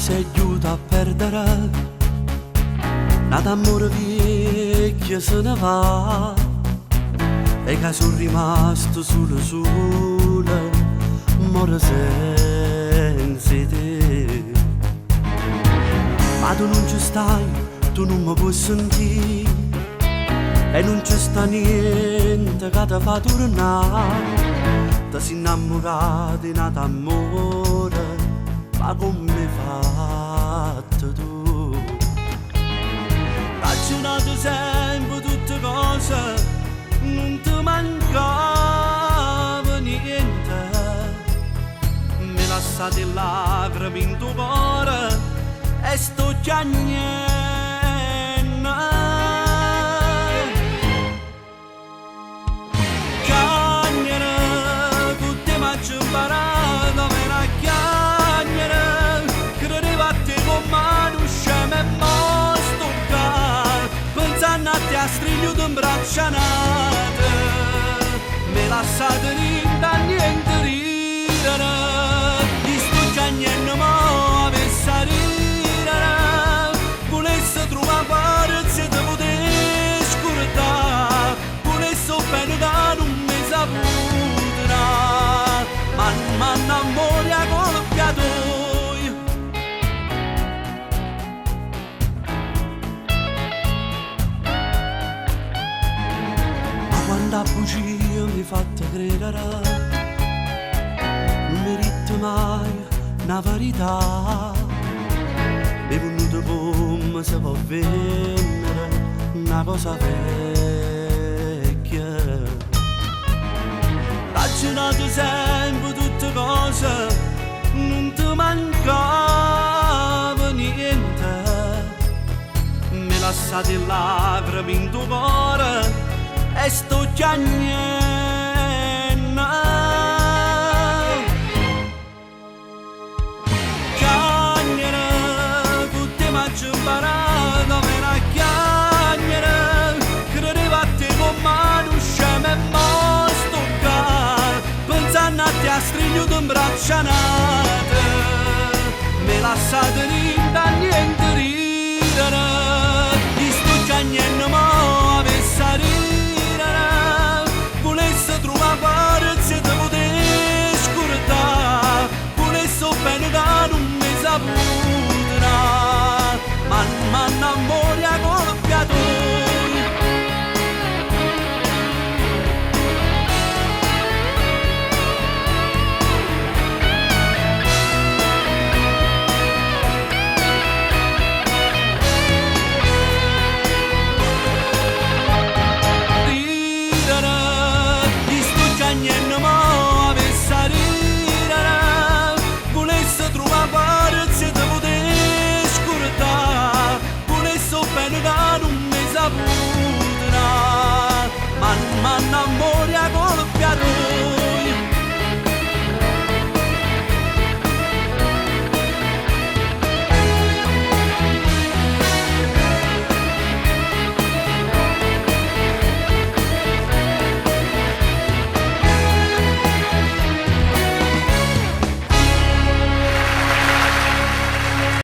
si aiuta a perdere, nata amore vecchio se ne va, e che sono rimasto solo, muore senza te. Ma tu non ci stai, tu non mi puoi sentire, e non ci sta niente che ti fa tornare. Ti sei innamorato di nato amore, ma come hai fatto tu? Ragionato sempre tutte cose, non ti mancava niente. Mi lasciate lacrime in tuo cuore e sto già niente. Ci imparato per a chiagnere, credevo a te come non scemo e mo' stoccare, pensando a te a strigliuto in braccia nate, mi lasciate rinda niente ridere, di sto giagnendo mo' avesse a ridere, volesse trovare forza e te poter scordare, volesse bene da non mi saputo. Man amore a colpiato. Ma quando a bugia mi fatta credere, non mi rito mai una verità, mi è venuto come se può vendere una cosa vecchia. Ragionato sempre tutte cose, non ti mancava niente. Mi lasciate lacrime in tuo cuore e sto già niente. Chiagnere, con te mi ci imparato per a chiagnere, credevo a te come non scemo e mo' stoccare, pensando a te a strigliuto in braccia nate, mi lasciate rinda